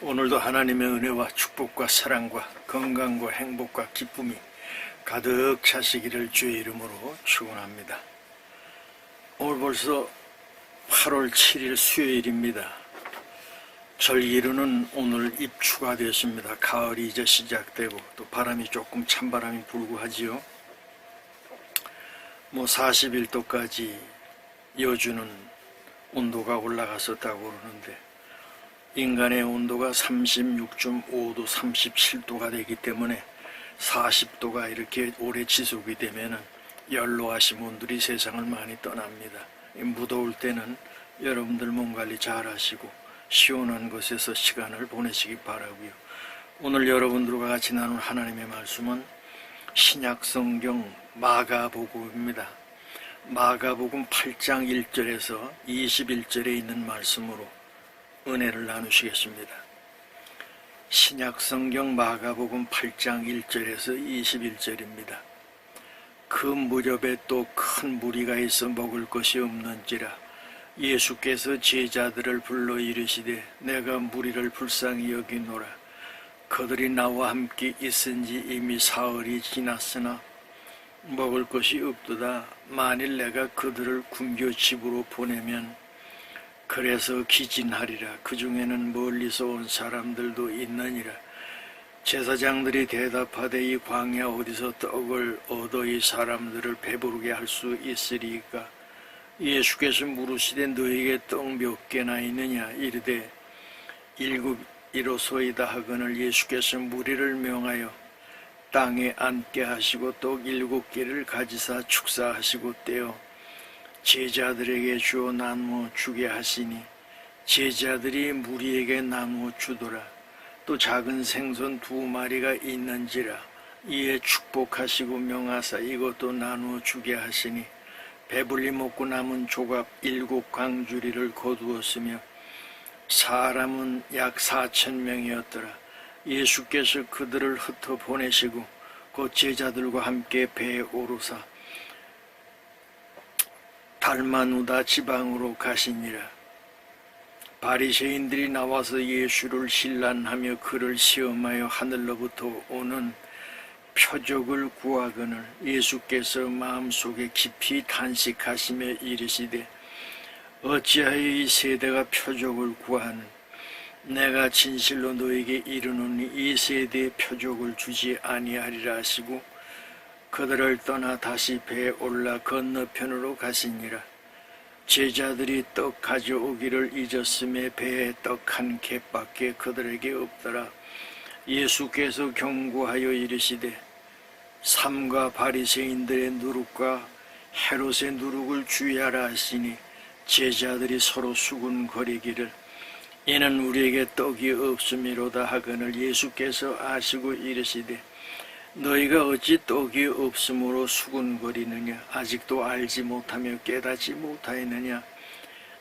오늘도 하나님의 은혜와 축복과 사랑과 건강과 행복과 기쁨이 가득 차시기를 주의 이름으로 축원합니다. 오늘 벌써 8월 7일 수요일입니다. 절기로는 오늘 입추가 되었습니다. 가을이 이제 시작되고 또 바람이 조금 찬바람이 불고 하지요. 41도까지 여주는 온도가 올라갔었다고 그러는데 인간의 온도가 36.5도, 37도가 되기 때문에 40도가 이렇게 오래 지속이 되면 연로하신 분들이 세상을 많이 떠납니다. 무더울 때는 여러분들 몸 관리 잘 하시고 시원한 곳에서 시간을 보내시기 바라고요. 오늘 여러분들과 같이 나눌 하나님의 말씀은 신약성경 마가복음입니다. 마가복음 8장 1절에서 21절에 있는 말씀으로 은혜를 나누시겠습니다. 신약성경 마가복음 8장 1절에서 21절입니다. 그 무렵에 또 큰 무리가 있어 먹을 것이 없는지라 예수께서 제자들을 불러 이르시되 내가 무리를 불쌍히 여기노라. 그들이 나와 함께 있은지 이미 사흘이 지났으나 먹을 것이 없도다. 만일 내가 그들을 굶겨 집으로 보내면 그래서 기진하리라. 그 중에는 멀리서 온 사람들도 있느니라. 제사장들이 대답하되 이 광야 어디서 떡을 얻어 이 사람들을 배부르게 할 수 있으리까? 예수께서 물으시되 너에게 떡 몇 개나 있느냐? 이르되 7이로소이다 하거늘 예수께서 무리를 명하여 땅에 앉게 하시고 떡 7개를 가지사 축사하시고 떼어 제자들에게 주어 나누어 주게 하시니 제자들이 무리에게 나누어 주더라. 또 작은 생선 2마리가 있는지라. 이에 축복하시고 명하사 이것도 나누어 주게 하시니 배불리 먹고 남은 조각 7광주리를 거두었으며 사람은 약 4,000명이었더라. 예수께서 그들을 흩어 보내시고 곧 제자들과 함께 배에 오르사 달마누다 지방으로 가시니라. 바리새인들이 나와서 예수를 신란하며 그를 시험하여 하늘로부터 오는 표적을 구하거늘 예수께서 마음속에 깊이 탄식하시며 이르시되 어찌하여 이 세대가 표적을 구하는? 내가 진실로 너에게 이르노니 이 세대에 표적을 주지 아니하리라 하시고 그들을 떠나 다시 배에 올라 건너편으로 가시니라. 제자들이 떡 가져오기를 잊었음에 배에 떡 1개 그들에게 없더라. 예수께서 경고하여 이르시되 삼가 바리새인들의 누룩과 헤롯의 누룩을 주의하라 하시니 제자들이 서로 수군거리기를 이는 우리에게 떡이 없음이로다 하거늘 예수께서 아시고 이르시되 너희가 어찌 떡이 없으므로 수군거리느냐? 아직도 알지 못하며 깨닫지 못하였느냐?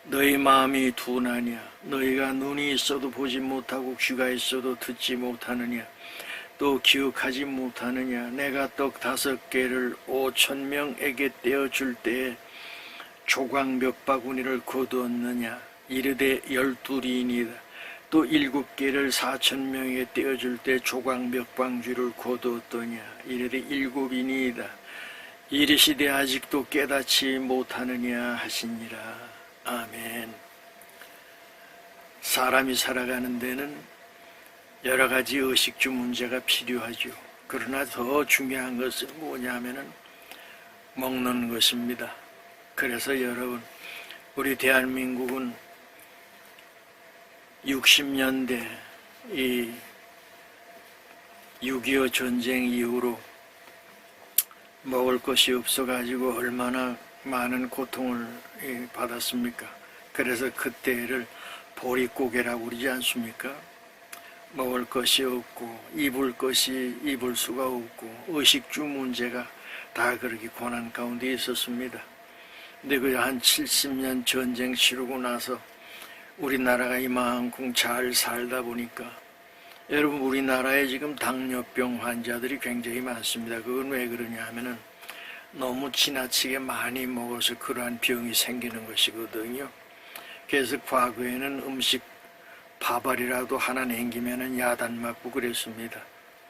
너희 마음이 둔하냐? 너희가 눈이 있어도 보지 못하고 귀가 있어도 듣지 못하느냐? 또 기억하지 못하느냐? 내가 떡 5개를 5,000명에게 떼어줄 때에 조각 몇 바구니를 거두었느냐? 이르되 12이니이다. 또 7개를 4,000명에게 떼어줄 때 조각 몇 광주를 거두었더냐? 이르되 7이니이다. 이르시되 아직도 깨닫지 못하느냐 하시니라. 아멘. 사람이 살아가는 데는 여러 가지 의식주 문제가 필요하죠. 그러나 더 중요한 것은 뭐냐면은 먹는 것입니다. 그래서 여러분, 우리 대한민국은 60년대 이 6.25 전쟁 이후로 먹을 것이 없어가지고 얼마나 많은 고통을 받았습니까? 그래서 그때를 보릿고개라고 그러지 않습니까? 먹을 것이 없고 입을 수가 없고 의식주 문제가 다 그렇게 고난 가운데 있었습니다. 근데 그 한 70년 전쟁 치르고 나서 우리나라가 이만큼 잘 살다 보니까 여러분 우리나라에 지금 당뇨병 환자들이 굉장히 많습니다. 그건 왜 그러냐 하면은 너무 지나치게 많이 먹어서 그러한 병이 생기는 것이거든요. 그래서 과거에는 음식 밥알이라도 하나 남기면은 야단 맞고 그랬습니다.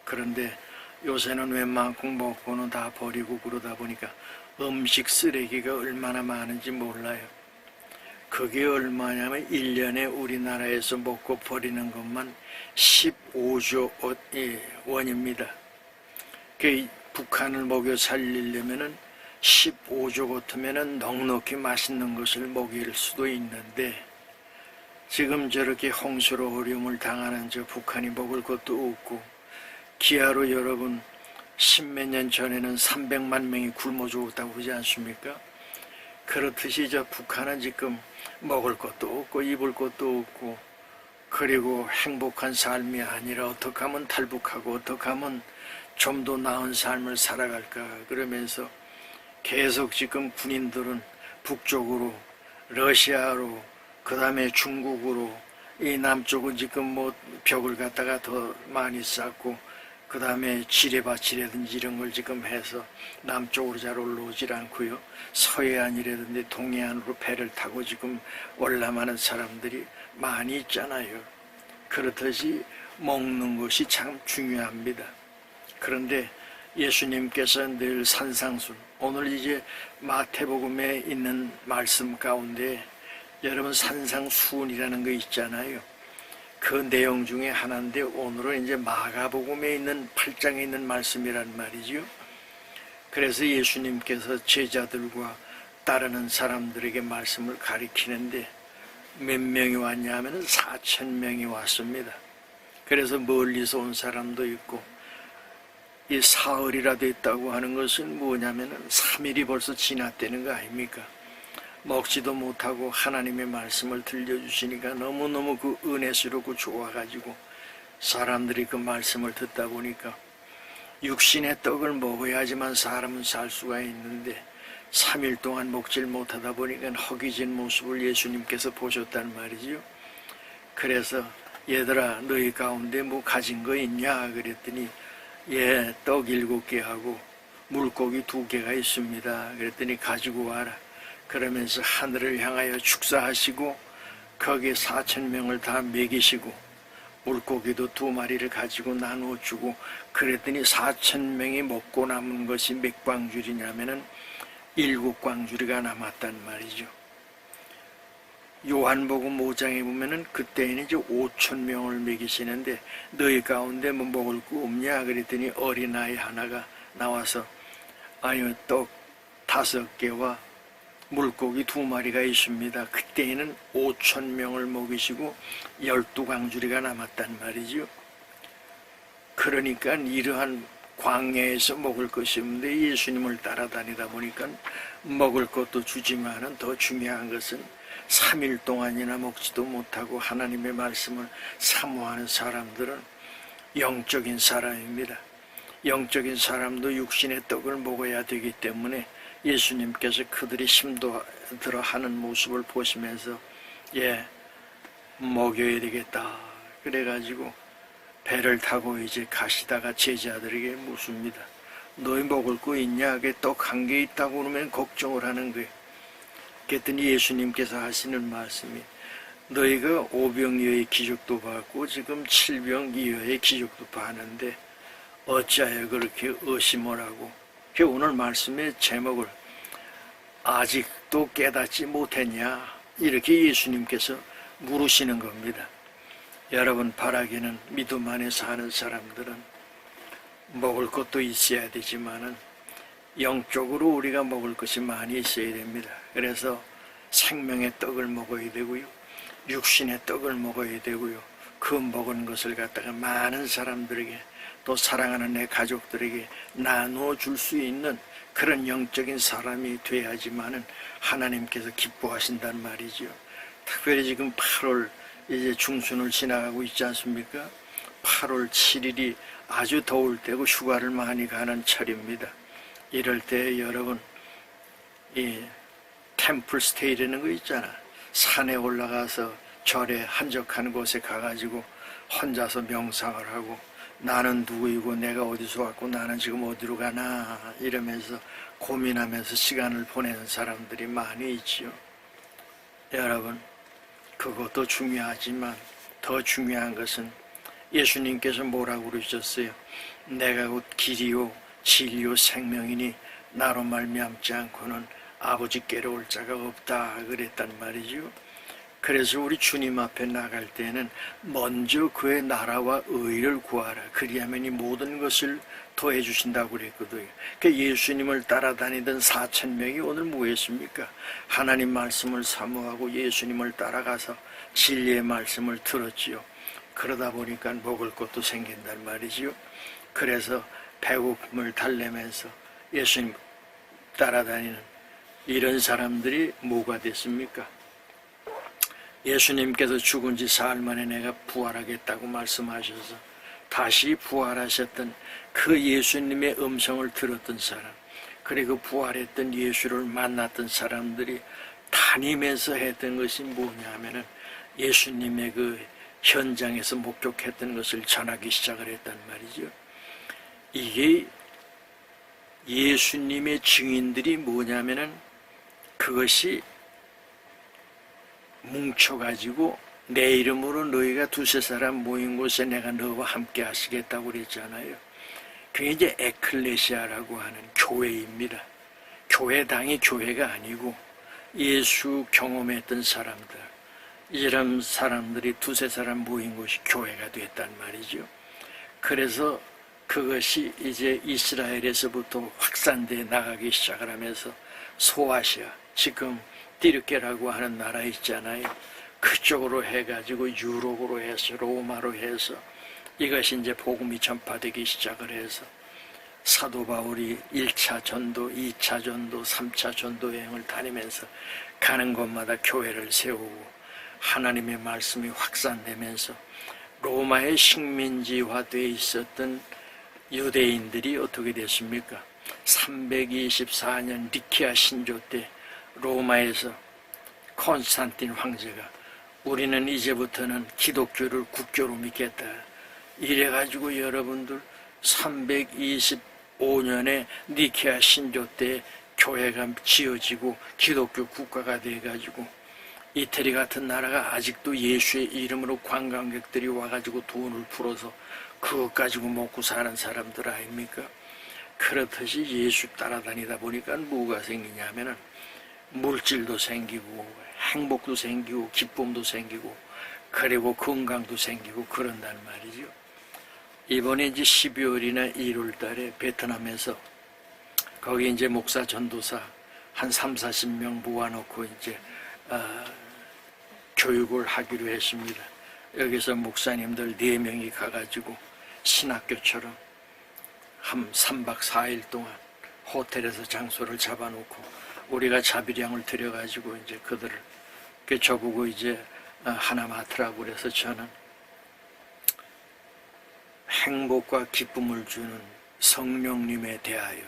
그런데 요새는 웬만큼 먹고는 다 버리고 그러다 보니까 음식 쓰레기가 얼마나 많은지 몰라요. 그게 얼마냐면 1년에 우리나라에서 먹고 버리는 것만 15조 원입니다. 그 북한을 먹여 살리려면은 15조 같으면은 넉넉히 맛있는 것을 먹일 수도 있는데, 지금 저렇게 홍수로 어려움을 당하는 저 북한이 먹을 것도 없고, 기아로 여러분 10몇 년 전에는 300만 명이 굶어 죽었다고 그러지 않습니까? 그렇듯이 저 북한은 지금 먹을 것도 없고 입을 것도 없고, 그리고 행복한 삶이 아니라 어떻게 하면 탈북하고 어떻게 하면 좀 더 나은 삶을 살아갈까 그러면서 계속 지금 군인들은 북쪽으로, 러시아로, 그 다음에 중국으로, 이 남쪽은 지금 뭐 벽을 갖다가 더 많이 쌓고, 그 다음에 지뢰밭이라든지 이런 걸 지금 해서 남쪽으로 잘 올라오질 않고요. 서해안이라든지 동해안으로 배를 타고 지금 월남하는 사람들이 많이 있잖아요. 그렇듯이 먹는 것이 참 중요합니다. 그런데 예수님께서 늘 산상순, 오늘 이제 마태복음에 있는 말씀 가운데 여러분 산상순이라는 거 있잖아요. 그 내용 중에 하나인데 오늘은 이제 마가복음에 있는 8장에 있는 말씀이란 말이죠. 그래서 예수님께서 제자들과 따르는 사람들에게 말씀을 가리키는데 몇 명이 왔냐면 4,000명이 왔습니다. 그래서 멀리서 온 사람도 있고, 이 사흘이라 됐다고 하는 것은 뭐냐면 3일이 벌써 지났다는 거 아닙니까? 먹지도 못하고 하나님의 말씀을 들려주시니까 너무너무 그 은혜스럽고 좋아가지고 사람들이 그 말씀을 듣다 보니까 육신의 떡을 먹어야지만 사람은 살 수가 있는데 3일 동안 먹질 못하다 보니까 허기진 모습을 예수님께서 보셨단 말이지요. 그래서 얘들아 너희 가운데 뭐 가진 거 있냐 그랬더니 예, 떡 7개 하고 물고기 2개가 있습니다. 그랬더니 가지고 와라. 그러면서 하늘을 향하여 축사하시고 거기에 4,000명을 다 먹이시고 물고기도 2마리를 가지고 나누어 주고, 그랬더니 4,000명이 먹고 남은 것이 몇 광줄이냐면은 7광주리가 남았단 말이죠. 요한복음 5장에 보면은 그때에는 이제 5,000명을 먹이시는데 너희 가운데 뭐 먹을 거 없냐 그랬더니 어린아이 하나가 나와서 아유 떡 5개와 물고기 2마리가 있습니다. 그때에는 5,000명을 먹이시고 12광주리가 남았단 말이죠. 그러니까 이러한 광야에서 먹을 것이 없는데 예수님을 따라다니다 보니까 먹을 것도 주지만은 더 중요한 것은 3일 동안이나 먹지도 못하고 하나님의 말씀을 사모하는 사람들은 영적인 사람입니다. 영적인 사람도 육신의 떡을 먹어야 되기 때문에 예수님께서 그들이 힘도 들어 하는 모습을 보시면서 예, 먹여야 되겠다 그래가지고 배를 타고 이제 가시다가 제자들에게 묻습니다. 너희 먹을 거 있냐? 떡 1개 있다고 그러면 걱정을 하는 거예요. 그랬더니 예수님께서 하시는 말씀이 너희가 5병이어의 기적도 받고 지금 7병이어의 기적도 받는데 어찌하여 그렇게 의심을 하고, 오늘 말씀의 제목을 아직도 깨닫지 못했냐 이렇게 예수님께서 물으시는 겁니다. 여러분 바라기는 믿음 안에 사는 사람들은 먹을 것도 있어야 되지만은 영적으로 우리가 먹을 것이 많이 있어야 됩니다. 그래서 생명의 떡을 먹어야 되고요, 육신의 떡을 먹어야 되고요, 그 먹은 것을 갖다가 많은 사람들에게 또 사랑하는 내 가족들에게 나누어 줄 수 있는 그런 영적인 사람이 돼야지만은 하나님께서 기뻐하신단 말이죠. 특별히 지금 8월 이제 중순을 지나가고 있지 않습니까? 8월 7일이 아주 더울 때고 휴가를 많이 가는 철입니다. 이럴 때 여러분 이 템플 스테이라는 거 있잖아. 산에 올라가서 절에 한적한 곳에 가가지고 혼자서 명상을 하고 나는 누구이고 내가 어디서 왔고 나는 지금 어디로 가나 이러면서 고민하면서 시간을 보내는 사람들이 많이 있지요. 여러분 그것도 중요하지만 더 중요한 것은 예수님께서 뭐라고 그러셨어요? 내가 곧 길이요 진리요 생명이니 나로 말미암지 않고는 아버지께로 올 자가 없다 그랬단 말이죠. 그래서 우리 주님 앞에 나갈 때는 먼저 그의 나라와 의를 구하라. 그리하면 이 모든 것을 더해 주신다고 그랬거든요. 그러니까 예수님을 따라다니던 4,000명이 오늘 뭐 했습니까? 하나님 말씀을 사모하고 예수님을 따라가서 진리의 말씀을 들었지요. 그러다 보니까 먹을 것도 생긴단 말이지요. 그래서 배고픔을 달래면서 예수님 따라다니는 이런 사람들이 뭐가 됐습니까? 예수님께서 죽은 지 사흘 만에 내가 부활하겠다고 말씀하셔서 다시 부활하셨던 그 예수님의 음성을 들었던 사람, 그리고 부활했던 예수를 만났던 사람들이 다니면서 했던 것이 뭐냐 하면은 예수님의 그 현장에서 목격했던 것을 전하기 시작을 했단 말이죠. 이게 예수님의 증인들이 뭐냐면은 그것이 뭉쳐가지고 내 이름으로 너희가 두세 사람 모인 곳에 내가 너와 함께 하시겠다고 그랬잖아요. 그게 이제 에클레시아라고 하는 교회입니다. 교회당이 교회가 아니고 예수 경험했던 사람들, 이런 사람들이 두세 사람 모인 곳이 교회가 됐단 말이죠. 그래서 그것이 이제 이스라엘에서부터 확산돼 나가기 시작을 하면서 소아시아, 지금 띠르케라고 하는 나라 있잖아요. 그쪽으로 해가지고 유럽으로 해서 로마로 해서 이것이 이제 복음이 전파되기 시작을 해서 사도 바울이 1차 전도, 2차 전도, 3차 전도 여행을 다니면서 가는 곳마다 교회를 세우고 하나님의 말씀이 확산되면서 로마의 식민지화되어 있었던 유대인들이 어떻게 됐습니까? 324년 니케아 신조 때 로마에서 콘스탄틴 황제가 우리는 이제부터는 기독교를 국교로 믿겠다. 이래가지고 여러분들 325년에 니케아 신조 때 교회가 지어지고 기독교 국가가 돼가지고 이태리 같은 나라가 아직도 예수의 이름으로 관광객들이 와가지고 돈을 풀어서 그것 가지고 먹고 사는 사람들 아닙니까? 그렇듯이 예수 따라다니다 보니까 뭐가 생기냐면은 물질도 생기고 행복도 생기고 기쁨도 생기고 그리고 건강도 생기고 그런단 말이죠. 이번에 이제 12월이나 1월 달에 베트남에서 거기 이제 목사 전도사 한 30-40명 모아놓고 이제 교육을 하기로 했습니다. 여기서 목사님들 4명이 가가지고 신학교처럼 한 3박 4일 동안 호텔에서 장소를 잡아놓고 우리가 자비량을 들여가지고 이제 그들을 저보고 이제 하나 맡으라고 그래서 저는 행복과 기쁨을 주는 성령님에 대하여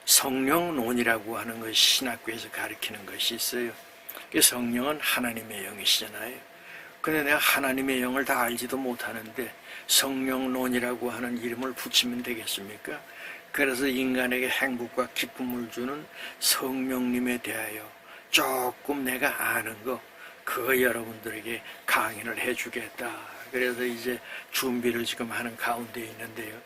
성령론이라고 하는 것이 신학교에서 가르치는 것이 있어요. 성령은 하나님의 영이시잖아요. 근데 내가 하나님의 영을 다 알지도 못하는데 성령론이라고 하는 이름을 붙이면 되겠습니까? 그래서 인간에게 행복과 기쁨을 주는 성령님에 대하여 조금 내가 아는 거 그거 여러분들에게 강의를 해주겠다. 그래서 이제 준비를 지금 하는 가운데 있는데요.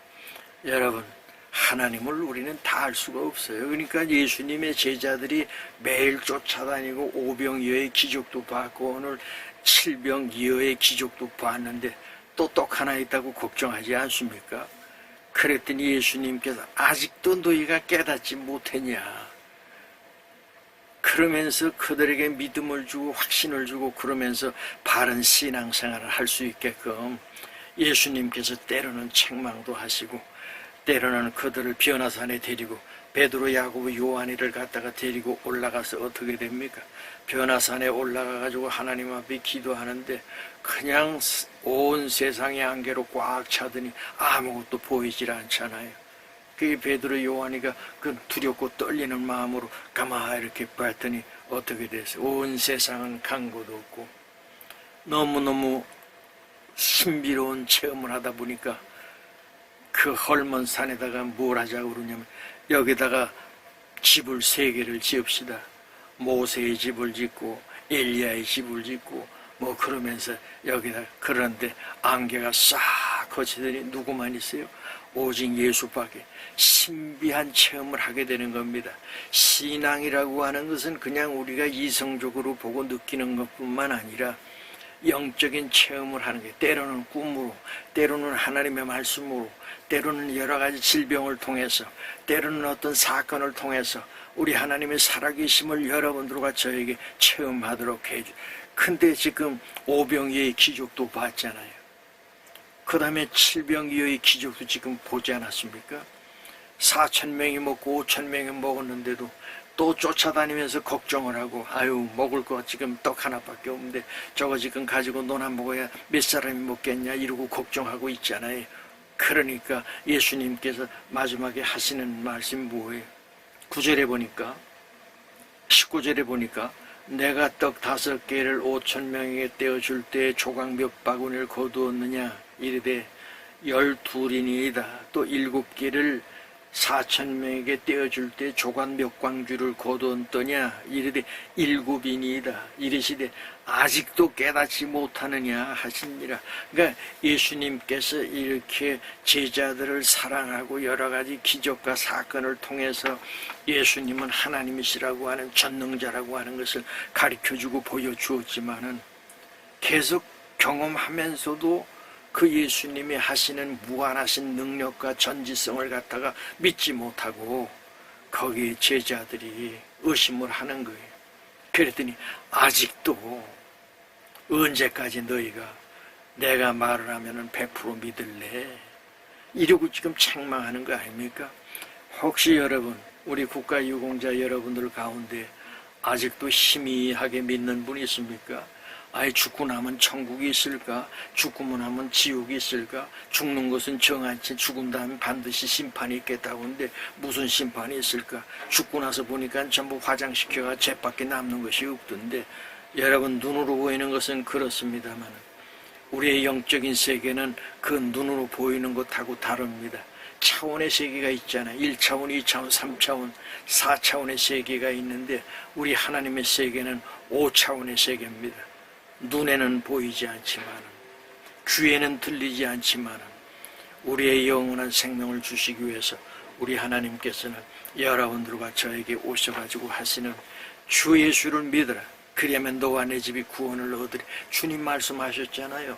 여러분, 하나님을 우리는 다 알 수가 없어요. 그러니까 예수님의 제자들이 매일 쫓아다니고 오병이어의 기적도 봤고 오늘 칠병이어의 기적도 봤는데 또 떡 하나 있다고 걱정하지 않습니까? 그랬더니 예수님께서 아직도 너희가 깨닫지 못했냐. 그러면서 그들에게 믿음을 주고 확신을 주고 그러면서 바른 신앙생활을 할 수 있게끔 예수님께서 때로는 책망도 하시고 때로는 그들을 변화산에 데리고 베드로, 야고보, 요한이를 갖다가 데리고 올라가서 어떻게 됩니까? 변화산에 올라가가지고 하나님 앞에 기도하는데 그냥 온 세상의 안개로 꽉 차더니 아무것도 보이질 않잖아요. 그게 베드로, 요한이가 그 두렵고 떨리는 마음으로 가만히 이렇게 봤더니 어떻게 됐어요? 온 세상은 간 곳도 없고 너무너무 신비로운 체험을 하다 보니까 그 헐먼 산에다가 뭘 하자고 그러냐면 여기다가 집을 3개를 지읍시다. 모세의 집을 짓고 엘리야의 집을 짓고 뭐 그러면서 여기다 그런데 안개가 싹 거치더니 누구만 있어요? 오직 예수밖에. 신비한 체험을 하게 되는 겁니다. 신앙이라고 하는 것은 그냥 우리가 이성적으로 보고 느끼는 것뿐만 아니라 영적인 체험을 하는 게, 때로는 꿈으로, 때로는 하나님의 말씀으로, 때로는 여러 가지 질병을 통해서, 때로는 어떤 사건을 통해서 우리 하나님의 살아계심을 여러분들과 저에게 체험하도록 해줘. 근데 지금 오병이어의 기적도 봤잖아요. 그 다음에 칠병이어의 기적도 지금 보지 않았습니까? 4,000명이 먹고 5,000명이 먹었는데도 또 쫓아다니면서 걱정을 하고, 아유 먹을 거 지금 떡 하나밖에 없는데 저거 지금 가지고 너나 먹어야 몇 사람이 먹겠냐 이러고 걱정하고 있잖아요. 그러니까 예수님께서 마지막에 하시는 말씀이 뭐예요? 9절에 보니까, 19절에 보니까 내가 떡 5개를 5,000명에게 떼어줄 때 조각 몇 바구니를 거두었느냐 이르되 12이니이다. 또 7개를 4,000명에게 떼어줄 때 조각 몇 광주를 거두었더냐 이르되 7이니이다. 이르시되 아직도 깨닫지 못하느냐 하시니라. 그러니까 예수님께서 이렇게 제자들을 사랑하고 여러 가지 기적과 사건을 통해서 예수님은 하나님이시라고 하는 전능자라고 하는 것을 가르쳐주고 보여주었지만은 계속 경험하면서도 그 예수님이 하시는 무한하신 능력과 전지성을 갖다가 믿지 못하고 거기에 제자들이 의심을 하는 거예요. 그랬더니 아직도 언제까지 너희가 내가 말을 하면은 100% 믿을래? 이러고 지금 책망하는 거 아닙니까? 혹시 여러분, 우리 국가유공자 여러분들 가운데 아직도 희미하게 믿는 분이 있습니까? 아예 죽고 나면 천국이 있을까? 죽고 나면 지옥이 있을까? 죽는 것은 정한치 죽은 다음에 반드시 심판이 있겠다고 하는데 무슨 심판이 있을까? 죽고 나서 보니까 전부 화장시켜가 죄밖에 남는 것이 없던데, 여러분 눈으로 보이는 것은 그렇습니다만 우리의 영적인 세계는 그 눈으로 보이는 것하고 다릅니다. 차원의 세계가 있잖아요. 1차원, 2차원, 3차원, 4차원의 세계가 있는데 우리 하나님의 세계는 5차원의 세계입니다. 눈에는 보이지 않지만, 귀에는 들리지 않지만 우리의 영원한 생명을 주시기 위해서 우리 하나님께서는 여러분들과 저에게 오셔가지고 하시는 주 예수를 믿으라. 그러면 너와 내 집이 구원을 얻으리. 주님 말씀하셨잖아요.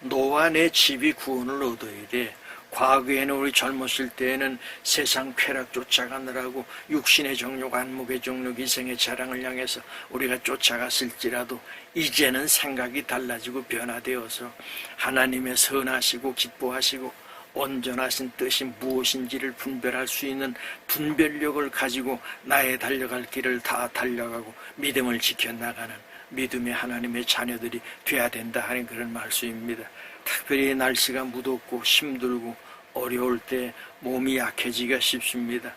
너와 내 집이 구원을 얻어야 돼. 과거에는 우리 젊었을 때에는 세상 쾌락 쫓아가느라고 육신의 정욕, 안목의 정욕, 이생의 자랑을 향해서 우리가 쫓아갔을지라도 이제는 생각이 달라지고 변화되어서 하나님의 선하시고 기뻐하시고 온전하신 뜻이 무엇인지를 분별할 수 있는 분별력을 가지고 나의 달려갈 길을 다 달려가고 믿음을 지켜나가는 믿음의 하나님의 자녀들이 돼야 된다 하는 그런 말씀입니다. 특별히 날씨가 무덥고 힘들고 어려울 때 몸이 약해지기가 쉽습니다.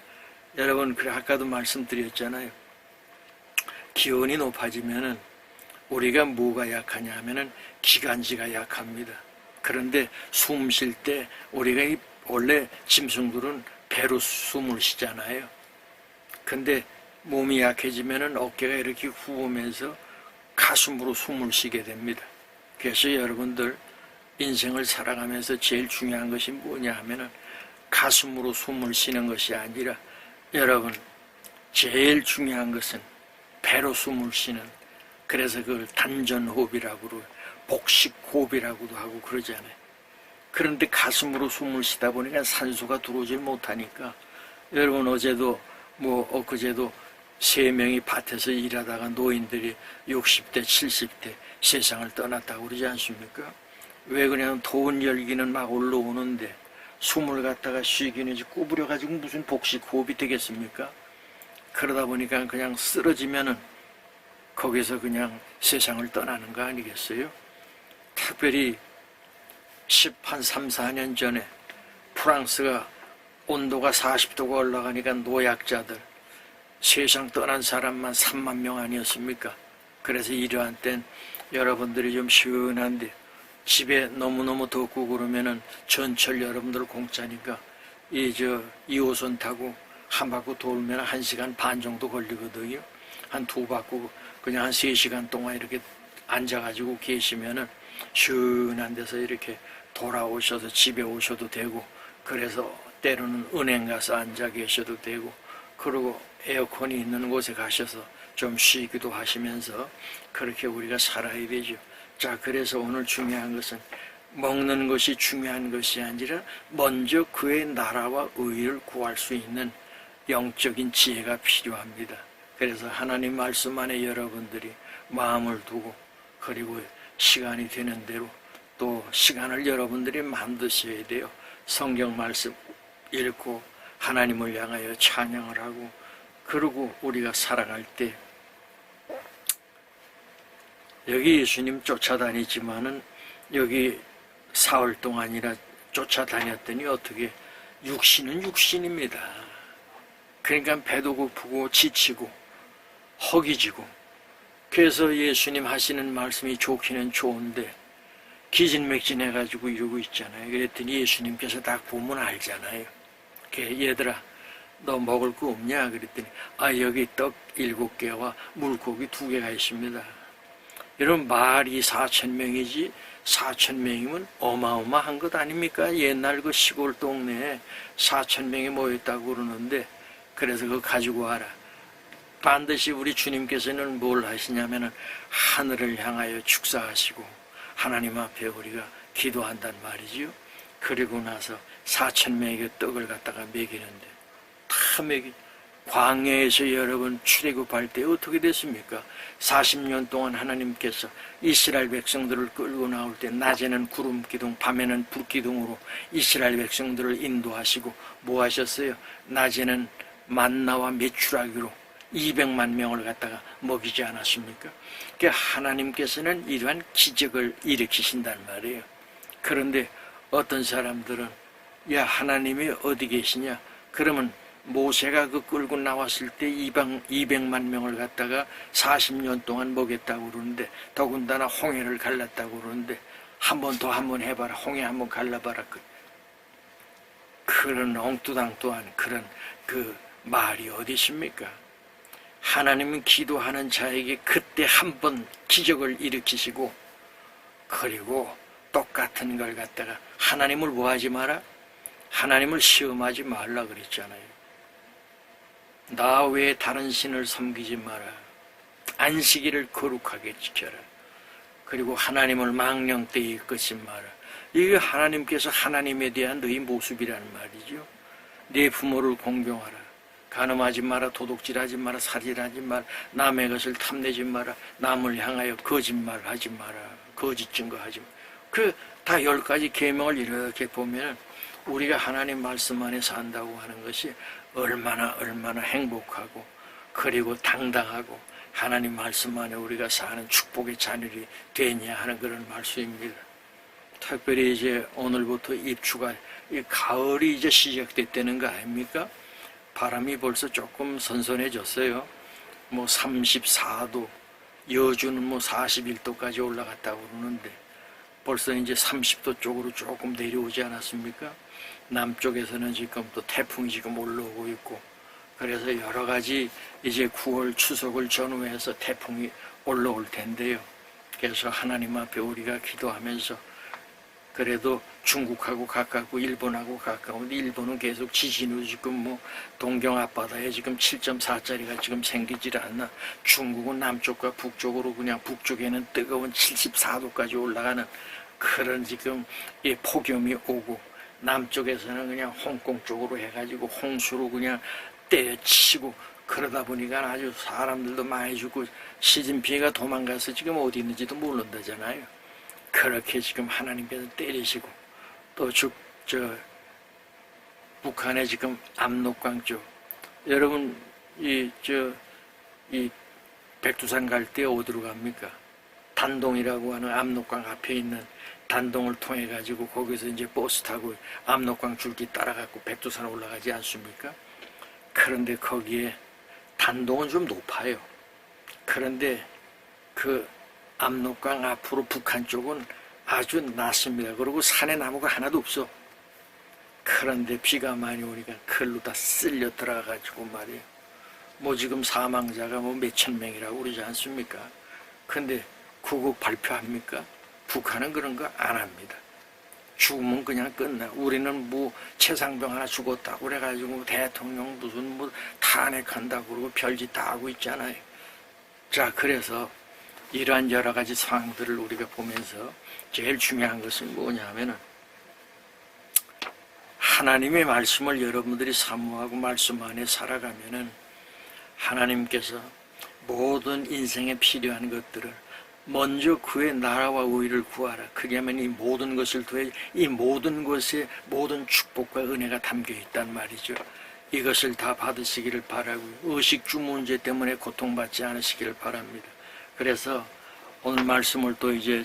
여러분, 그래 아까도 말씀드렸잖아요. 기온이 높아지면은 우리가 뭐가 약하냐 하면은 기관지가 약합니다. 그런데 숨 쉴 때 우리가 원래 짐승들은 배로 숨을 쉬잖아요. 근데 몸이 약해지면은 어깨가 이렇게 후우면서 가슴으로 숨을 쉬게 됩니다. 그래서 여러분들 인생을 살아가면서 제일 중요한 것이 뭐냐 하면은 가슴으로 숨을 쉬는 것이 아니라, 여러분 제일 중요한 것은 배로 숨을 쉬는, 그래서 그걸 단전호흡이라고 그러고 복식호흡이라고도 하고 그러잖아요. 그런데 가슴으로 숨을 쉬다 보니까 산소가 들어오질 못하니까, 여러분 어제도 엊그제도 3명이 밭에서 일하다가 노인들이 60대 70대 세상을 떠났다고 그러지 않습니까? 왜 그냥 더운 열기는 막 올라오는데 숨을 갖다가 쉬기는 구부려가지고 무슨 복식호흡이 되겠습니까? 그러다 보니까 그냥 쓰러지면은 거기서 그냥 세상을 떠나는 거 아니겠어요? 특별히 3, 4년 전에 프랑스가 온도가 40도가 올라가니까 노약자들, 세상 떠난 사람만 3만 명 아니었습니까? 그래서 이러한 땐 여러분들이 좀 시원한데 집에 너무너무 덥고 그러면은 전철 여러분들 공짜니까 2호선 타고 한 바퀴 돌면 1시간 반 정도 걸리거든요. 한 2바퀴 그냥 한 3시간 동안 이렇게 앉아가지고 계시면은 시원한 데서 이렇게 돌아오셔서 집에 오셔도 되고, 그래서 때로는 은행 가서 앉아 계셔도 되고, 그리고 에어컨이 있는 곳에 가셔서 좀 쉬기도 하시면서 그렇게 우리가 살아야 되죠. 자, 그래서 오늘 중요한 것은 먹는 것이 중요한 것이 아니라 먼저 그의 나라와 의를 구할 수 있는 영적인 지혜가 필요합니다. 그래서 하나님 말씀 안에 여러분들이 마음을 두고, 그리고 시간이 되는 대로 또 시간을 여러분들이 만드셔야 돼요. 성경 말씀 읽고 하나님을 향하여 찬양을 하고, 그리고 우리가 살아갈 때 여기 예수님 쫓아다니지만은 여기 사흘 동안이나 쫓아다녔더니 어떻게 육신은 육신입니다. 그러니까 배도 고프고 지치고 허기지고, 그래서 예수님 하시는 말씀이 좋기는 좋은데 기진맥진해가지고 이러고 있잖아요. 그랬더니 예수님께서 딱 보면 알잖아요. 얘들아, 너 먹을 거 없냐? 그랬더니 여기 떡 7개와 물고기 2개가 있습니다. 이런 말이 4,000명이지 4,000명이면 어마어마한 것 아닙니까? 옛날 그 시골 동네에 4,000명이 모였다고 그러는데, 그래서 그거 가지고 와라. 반드시 우리 주님께서는 뭘 하시냐면은 하늘을 향하여 축사하시고 하나님 앞에 우리가 기도한단 말이지요. 그리고 나서 4,000명에게 떡을 갖다가 먹이는데, 다 광야에서 여러분 출애굽할 때 어떻게 됐습니까? 40년 동안 하나님께서 이스라엘 백성들을 끌고 나올 때 낮에는 구름 기둥, 밤에는 불 기둥으로 이스라엘 백성들을 인도하시고 뭐 하셨어요? 낮에는 만나와 메추라기로 200만 명을 갖다가 먹이지 않았습니까? 그러니까 하나님께서는 이러한 기적을 일으키신단 말이에요. 그런데 어떤 사람들은 야, 하나님이 어디 계시냐? 그러면 모세가 그 끌고 나왔을 때 200만 명을 갖다가 40년 동안 먹였다고 그러는데, 더군다나 홍해를 갈랐다고 그러는데, 한 번 해봐라, 홍해 한번 갈라봐라. 그런 엉뚜당뚜한 그런 그 말이 어디 있습니까? 하나님은 기도하는 자에게 그때 한 번 기적을 일으키시고, 그리고 똑같은 걸 갖다가 하나님을 뭐하지 마라? 하나님을 시험하지 말라 그랬잖아요. 나 외에 다른 신을 섬기지 마라. 안식일을 거룩하게 지켜라. 그리고 하나님을 망령되이 잊지 마라. 이게 하나님께서 하나님에 대한 너희 모습이라는 말이죠. 네 부모를 공경하라. 간음하지 마라. 도둑질하지 마라. 살인하지 마라. 남의 것을 탐내지 마라. 남을 향하여 거짓말하지 마라. 거짓 증거하지 마라. 다 10가지 계명을 이렇게 보면 우리가 하나님 말씀 안에 산다고 하는 것이 얼마나 행복하고, 그리고 당당하고 하나님 말씀 안에 우리가 사는 축복의 자녀이 되냐 하는 그런 말씀입니다. 특별히 이제 오늘부터 입추가, 가을이 이제 시작됐다는 거 아닙니까? 바람이 벌써 조금 선선해졌어요. 뭐 34도, 여주는 뭐 41도까지 올라갔다고 그러는데 벌써 이제 30도 쪽으로 조금 내려오지 않았습니까? 남쪽에서는 지금 또 태풍이 지금 올라오고 있고, 그래서 여러 가지 이제 9월 추석을 전후해서 태풍이 올라올 텐데요. 그래서 하나님 앞에 우리가 기도하면서, 그래도 중국하고 가깝고 일본하고 가까운데 일본은 계속 지진으로 지금 뭐 동경 앞바다에 지금 7.4짜리가 지금 생기질 않나. 중국은 남쪽과 북쪽으로 그냥 북쪽에는 뜨거운 74도까지 올라가는 그런 지금 이 폭염이 오고, 남쪽에서는 그냥 홍콩 쪽으로 해가지고 홍수로 그냥 때려치고, 그러다 보니까 아주 사람들도 많이 죽고 시진핑이가 도망가서 지금 어디 있는지도 모른다잖아요. 그렇게 지금 하나님께서 때리시고, 또 북한의 지금 압록강 쪽, 여러분 이 백두산 갈 때 어디로 갑니까? 단동이라고 하는 압록강 앞에 있는 단동을 통해 가지고 거기서 이제 버스 타고 압록강 줄기 따라가고 백두산 올라가지 않습니까? 그런데 거기에 단동은 좀 높아요. 그런데 그 압록강 앞으로 북한 쪽은 아주 낮습니다. 그리고 산에 나무가 하나도 없어. 그런데 비가 많이 오니까 그걸로 다 쓸려 들어가가지고 말이에요. 뭐 지금 사망자가 뭐 몇천 명이라고 그러지 않습니까? 근데 구국 발표합니까? 북한은 그런 거 안 합니다. 죽으면 그냥 끝나. 우리는 뭐 최상병 하나 죽었다고 그래가지고 대통령 무슨 뭐 탄핵한다고 그러고 별짓 다 하고 있잖아요. 자, 그래서 이러한 여러 가지 상황들을 우리가 보면서 제일 중요한 것은 뭐냐면은 하나님의 말씀을 여러분들이 사모하고 말씀 안에 살아가면은 하나님께서 모든 인생에 필요한 것들을 먼저 그의 나라와 의를 구하라. 그리하면 이 모든 것을 더해 이 모든 것에 모든 축복과 은혜가 담겨 있단 말이죠. 이것을 다 받으시기를 바라고요. 의식주 문제 때문에 고통받지 않으시기를 바랍니다. 그래서 오늘 말씀을 또 이제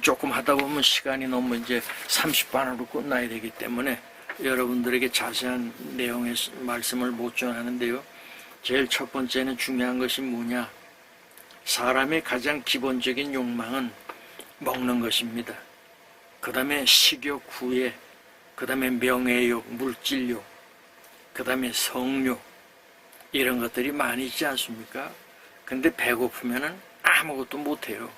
조금 하다 보면 시간이 너무 이제 30분으로 끝나야 되기 때문에 여러분들에게 자세한 내용의 말씀을 못 전하는데요. 제일 첫 번째는 중요한 것이 뭐냐? 사람의 가장 기본적인 욕망은 먹는 것입니다. 그 다음에 식욕, 후회, 그 다음에 명예욕, 물질욕, 그 다음에 성욕, 이런 것들이 많이 있지 않습니까? 근데 배고프면은 아무것도 못해요.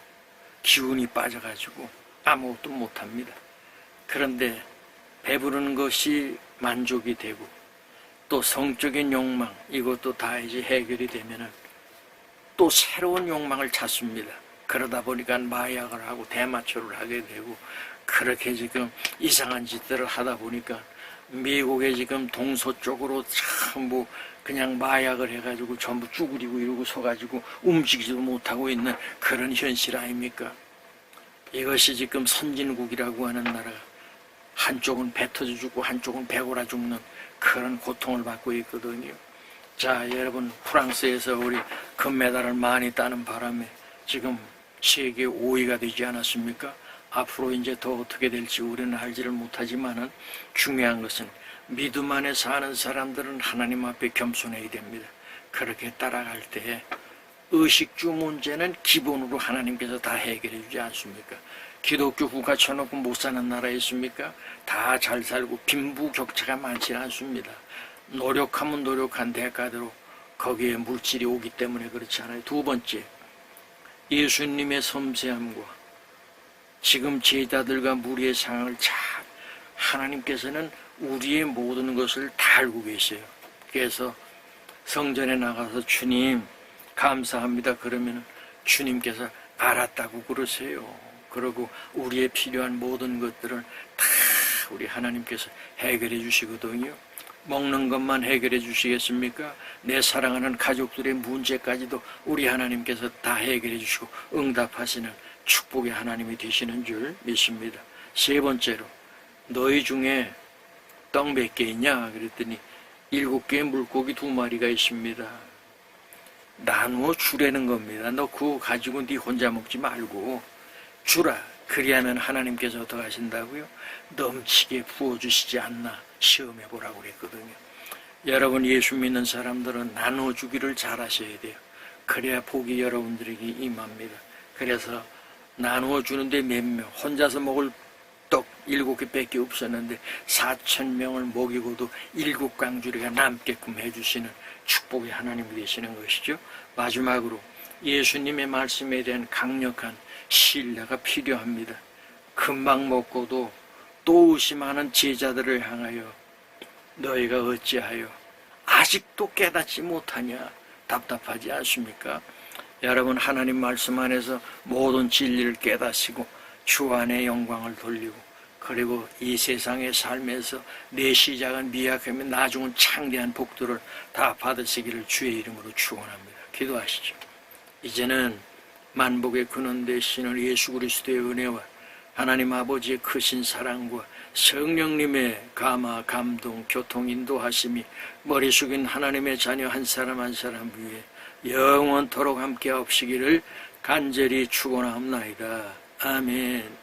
기운이 빠져가지고 아무것도 못합니다. 그런데 배부르는 것이 만족이 되고 또 성적인 욕망, 이것도 다 이제 해결이 되면은 또 새로운 욕망을 찾습니다. 그러다 보니까 마약을 하고 대마초를 하게 되고 그렇게 지금 이상한 짓들을 하다 보니까 미국의 지금 동서쪽으로 참 뭐 그냥 마약을 해가지고 전부 쭈그리고 이러고 서가지고 움직이지도 못하고 있는 그런 현실 아닙니까? 이것이 지금 선진국이라고 하는 나라가 한쪽은 배 터져 죽고 한쪽은 배고라 죽는 그런 고통을 받고 있거든요. 자, 여러분, 프랑스에서 우리 금메달을 많이 따는 바람에 지금 세계 5위가 되지 않았습니까? 앞으로 이제 더 어떻게 될지 우리는 알지를 못하지만은 중요한 것은 믿음 안에 사는 사람들은 하나님 앞에 겸손해야 됩니다. 그렇게 따라갈 때 의식주 문제는 기본으로 하나님께서 다 해결해 주지 않습니까? 기독교 국가 쳐놓고 못 사는 나라 있습니까? 다 잘 살고 빈부격차가 많지 않습니다. 노력하면 노력한 대가대로 거기에 물질이 오기 때문에 그렇지 않아요. 두 번째, 예수님의 섬세함과 지금 제자들과 무리의 상황을 잘 하나님께서는 우리의 모든 것을 다 알고 계세요. 그래서 성전에 나가서 주님 감사합니다 그러면 주님께서 알았다고 그러세요. 그리고 우리의 필요한 모든 것들을 다 우리 하나님께서 해결해 주시거든요. 먹는 것만 해결해 주시겠습니까? 내 사랑하는 가족들의 문제까지도 우리 하나님께서 다 해결해 주시고 응답하시는 축복의 하나님이 되시는 줄 믿습니다. 세 번째로, 너희 중에 떡 몇 개 있냐? 그랬더니 7개의 물고기 2마리가 있습니다. 나누어 주라는 겁니다. 너 그거 가지고 네 혼자 먹지 말고 주라. 그리하면 하나님께서 어떻게 하신다고요? 넘치게 부어주시지 않나 시험해 보라고 그랬거든요. 여러분, 예수 믿는 사람들은 나눠주기를 잘 하셔야 돼요. 그래야 복이 여러분들에게 임합니다. 그래서 나누어 주는데 몇 명, 혼자서 먹을 떡 7개밖에 없었는데 4,000명을 먹이고도 7강주리가 남게끔 해주시는 축복의 하나님이 되시는 것이죠. 마지막으로 예수님의 말씀에 대한 강력한 신뢰가 필요합니다. 금방 먹고도 또 의심하는 제자들을 향하여 너희가 어찌하여 아직도 깨닫지 못하냐? 답답하지 않습니까? 여러분, 하나님 말씀 안에서 모든 진리를 깨닫시고 주 안에 영광을 돌리고 그리고 이 세상의 삶에서 내 시작은 미약하면 나중은 창대한 복들을 다 받으시기를 주의 이름으로 축원합니다. 기도하시죠. 이제는 만복의 근원 되시는 예수 그리스도의 은혜와 하나님 아버지의 크신 사랑과 성령님의 감화, 감동, 교통, 인도하심이 머리 숙인 하나님의 자녀 한 사람 한 사람 위에 영원토록 함께 하옵시기를 간절히 축원하옵나이다. 아멘.